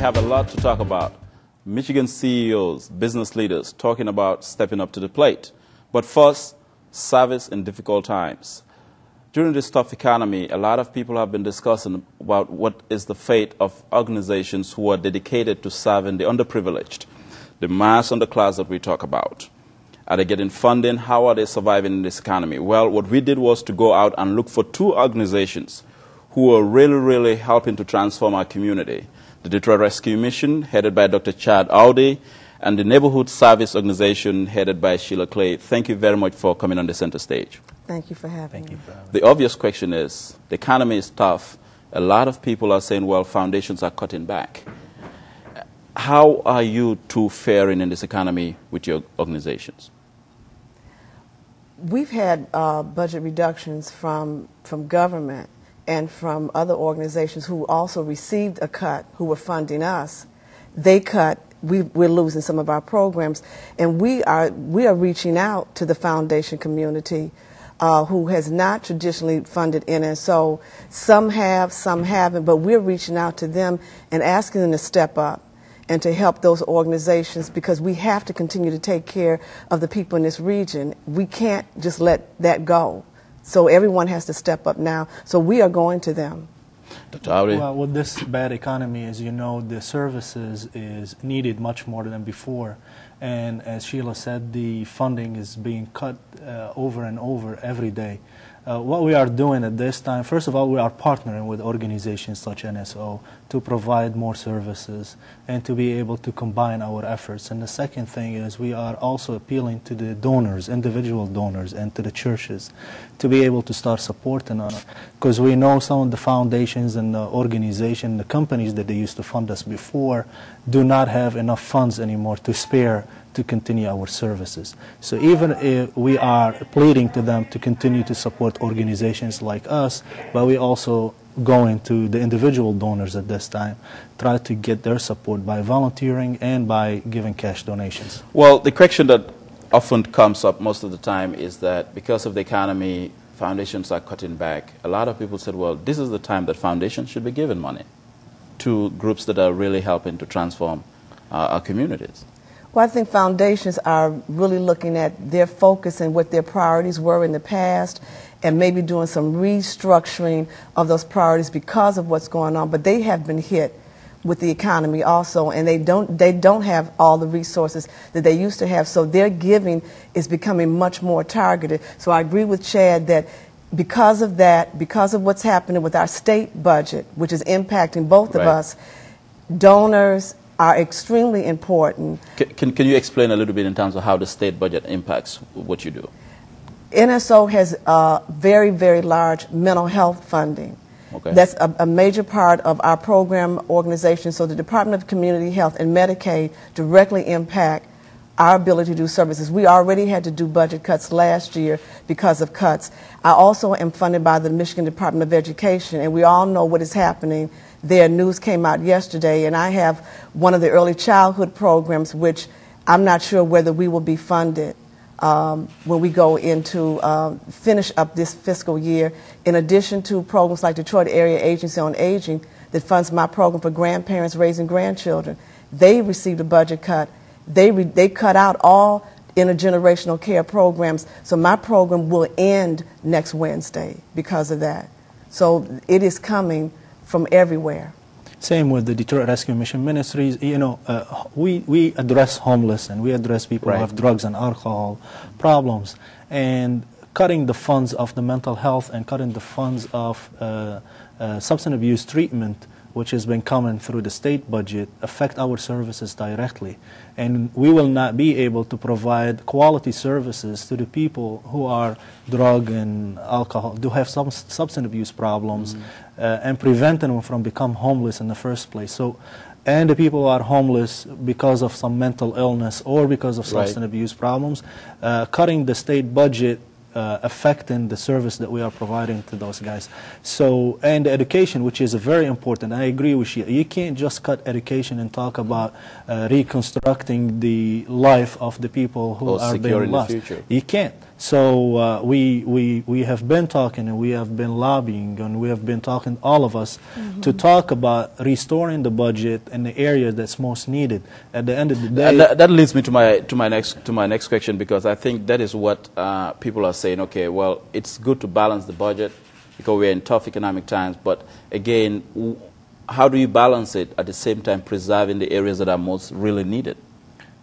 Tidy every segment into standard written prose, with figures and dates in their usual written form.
have a lot to talk about. Michigan CEOs, business leaders talking about stepping up to the plate. But first, service in difficult times. During this tough economy, a lot of people have been discussing about what is the fate of organizations who are dedicated to serving the underprivileged, the mass underclass that we talk about. Are they getting funding? How are they surviving in this economy? Well, what we did was to go out and look for two organizations who are really helping to transform our community. The Detroit Rescue Mission, headed by Dr. Chad Audi, and the Neighborhood Service Organization, headed by Sheila Clay. Thank you very much for coming on the center stage. Thank you for having me. The obvious question is, the economy is tough. A lot of people are saying, well, foundations are cutting back. How are you two faring in this economy with your organizations? We've had budget reductions from government and from other organizations who also received a cut, who were funding us. They cut. We're losing some of our programs, and we are reaching out to the foundation community who has not traditionally funded NSO. Some have, some haven't, but we're reaching out to them and asking them to step up and to help those organizations, because we have to continue to take care of the people in this region. We can't just let that go. So everyone has to step up now. So we are going to them. Dr. Audi? Well, with this bad economy, as you know, the services is needed much more than before. And as Sheila said, the funding is being cut over and over every day. What we are doing at this time, first of all, we are partnering with organizations such as NSO to provide more services and to be able to combine our efforts. And the second thing is we are also appealing to the donors, individual donors, and to the churches to be able to start supporting us. Because we know some of the foundations and the organizations, the companies that they used to fund us before, do not have enough funds anymore to spare to continue our services. So even if we are pleading to them to continue to support organizations like us, but we also going to the individual donors at this time, try to get their support by volunteering and by giving cash donations. Well, the question that often comes up most of the time is that because of the economy, foundations are cutting back. A lot of people said, well, this is the time that foundations should be giving money to groups that are really helping to transform our communities. Well, I think foundations are really looking at their focus and what their priorities were in the past, and maybe doing some restructuring of those priorities because of what's going on. But they have been hit with the economy also, and they don't have all the resources that they used to have. So their giving is becoming much more targeted. So I agree with Chad that because of that, because of what's happening with our state budget, which is impacting both of us, donors are extremely important. Can you explain a little bit in terms of how the state budget impacts what you do? NSO has very large mental health funding. Okay. That's a major part of our program organization. So the Department of Community Health and Medicaid directly impact our ability to do services. We already had to do budget cuts last year because of cuts. I also am funded by the Michigan Department of Education, and we all know what is happening there. News came out yesterday, and I have one of the early childhood programs, which I'm not sure whether we will be funded when we go into finish up this fiscal year, in addition to programs like Detroit Area Agency on Aging that funds my program for grandparents raising grandchildren. They received a budget cut. They cut out all intergenerational care programs, so my program will end next Wednesday because of that. So it is coming from everywhere. Same with the Detroit Rescue Mission Ministries. You know, we address homeless and we address people who have drugs and alcohol problems. And cutting the funds of the mental health and cutting the funds of substance abuse treatment, which has been coming through the state budget, affect our services directly. And we will not be able to provide quality services to the people who are drug and alcohol, do have some substance abuse problems, and preventing them from becoming homeless in the first place. So, and the people who are homeless because of some mental illness or because of substance abuse problems, cutting the state budget affecting the service that we are providing to those guys. So, and education, which is very important. I agree with you. You can't just cut education and talk about reconstructing the life of the people who are being lost. You can't. So we have been talking, and we have been lobbying, and we have been talking, all of us, to talk about restoring the budget in the area that's most needed. At the end of the day, and that leads me to my next question, because I think that is what people are saying. Okay, well, it's good to balance the budget because we're in tough economic times, but again, how do you balance it at the same time preserving the areas that are most really needed?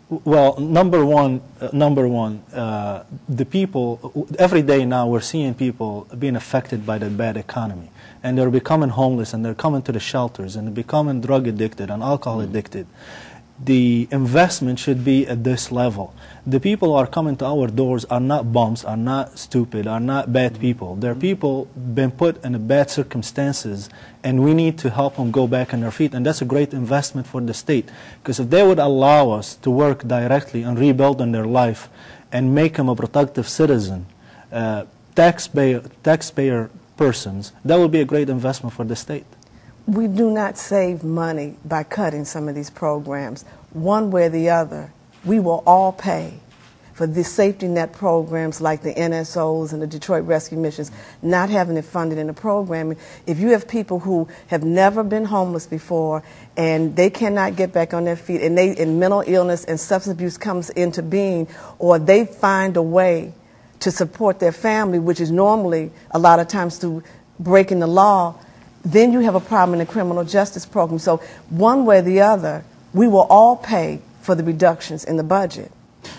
Well, number one, the people, every day now we're seeing people being affected by the bad economy. And they're becoming homeless, and they're coming to the shelters, and they're becoming drug addicted and alcohol addicted. The investment should be at this level. The people who are coming to our doors are not bums, are not stupid, are not bad people. They're people been put in bad circumstances, and we need to help them go back on their feet. And that's a great investment for the state, because if they would allow us to work directly and rebuild on their life and make them a productive citizen, taxpayer persons, that would be a great investment for the state. We do not save money by cutting some of these programs. One way or the other, we will all pay for the safety net programs like the NSOs and the Detroit Rescue Missions, not having it funded in the programming. If you have people who have never been homeless before and they cannot get back on their feet, and mental illness and substance abuse comes into being, or they find a way to support their family, which is normally a lot of times through breaking the law, then you have a problem in the criminal justice program. So one way or the other, we will all pay for the reductions in the budget.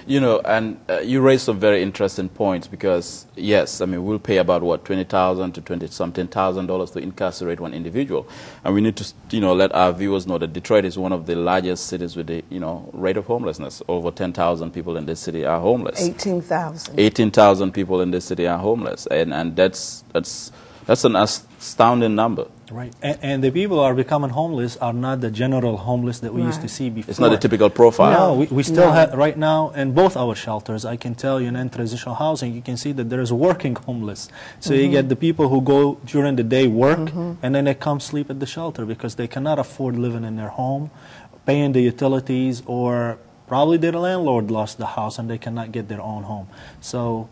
You know, and you raised some very interesting points, because, yes, I mean, we'll pay about, what, $20,000 to $20-something thousand to incarcerate one individual. And we need to, you know, let our viewers know that Detroit is one of the largest cities with the, you know, rate of homelessness. Over 10,000 people in this city are homeless. 18,000. 18,000 people in this city are homeless. And that's an astounding number. Right, and the people who are becoming homeless are not the general homeless that we used to see before. It's not a typical profile. No, we still have, right now, in both our shelters, I can tell you, in transitional housing, you can see that there is working homeless. So you get the people who go during the day work, and then they come sleep at the shelter because they cannot afford living in their home, paying the utilities, or probably their landlord lost the house and they cannot get their own home. So,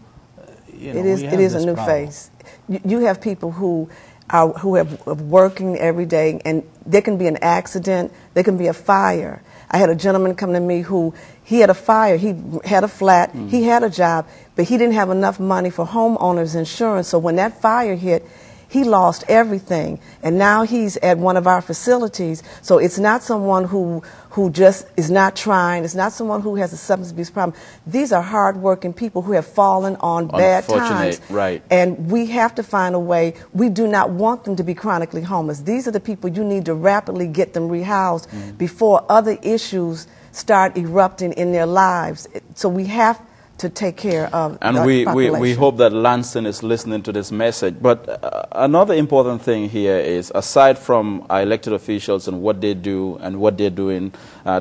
you know, it is a new face. You have people who have working every day, and there can be an accident, there can be a fire. I had a gentleman come to me who, he had a fire, he had a flat, he had a job, but he didn't have enough money for homeowners insurance, so when that fire hit, he lost everything, and now he's at one of our facilities. So it's not someone who just is not trying. It's not someone who has a substance abuse problem. These are hard-working people who have fallen on bad times. Right. And we have to find a way. We do not want them to be chronically homeless. These are the people you need to rapidly get them rehoused before other issues start erupting in their lives. So we have to take care of and we hope that Lansing is listening to this message. But another important thing here is, aside from our elected officials and what they do and what they're doing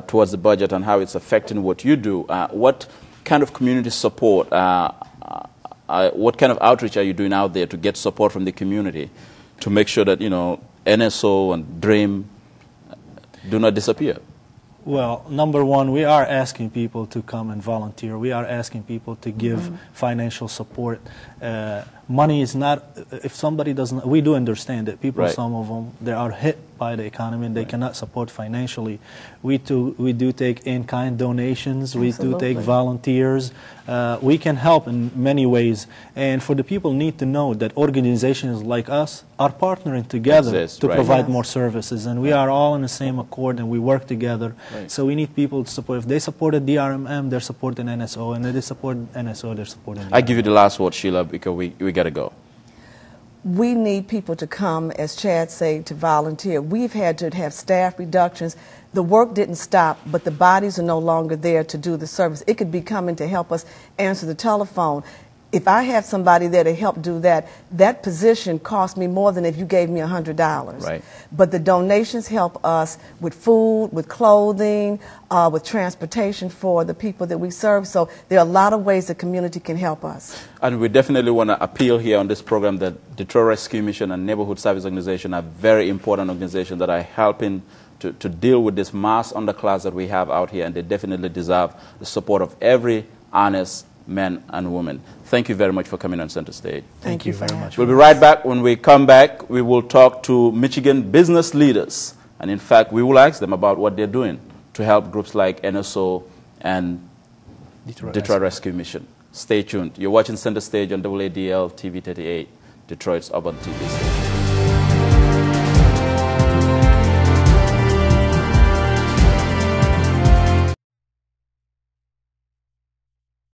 towards the budget and how it's affecting what you do, what kind of community support, what kind of outreach are you doing out there to get support from the community to make sure that, you know, NSO and DREAM do not disappear? Well, number one, we are asking people to come and volunteer. We are asking people to give financial support. Money is not, if somebody doesn't, we do understand that people, some of them, they are hit by the economy and they cannot support financially. We do take in-kind donations. We do take volunteers. We can help in many ways. And for the people need to know that organizations like us are partnering together to provide more services. And we are all in the same accord and we work together. So we need people to support. If they supported DRMM, they're supporting NSO. And if they support NSO, they're supporting DRMM. I give you the last word, Sheila, because we got to go. We need people to come, as Chad said, to volunteer. We've had to have staff reductions. The work didn't stop, but the bodies are no longer there to do the service. It could be coming to help us answer the telephone. If I have somebody there to help do that, that position cost me more than if you gave me $100. Right. But the donations help us with food, with clothing, with transportation for the people that we serve. So there are a lot of ways the community can help us. And we definitely want to appeal here on this program that Detroit Rescue Mission and Neighborhood Service Organization are very important organizations that are helping to deal with this mass underclass that we have out here, and they definitely deserve the support of every honest men and women. Thank you very much for coming on Center Stage. Thank you very much. We'll be right back. When we come back, we will talk to Michigan business leaders. And in fact, we will ask them about what they're doing to help groups like NSO and Detroit Rescue Mission. Stay tuned. You're watching Center Stage on WADL TV 38, Detroit's urban TV station.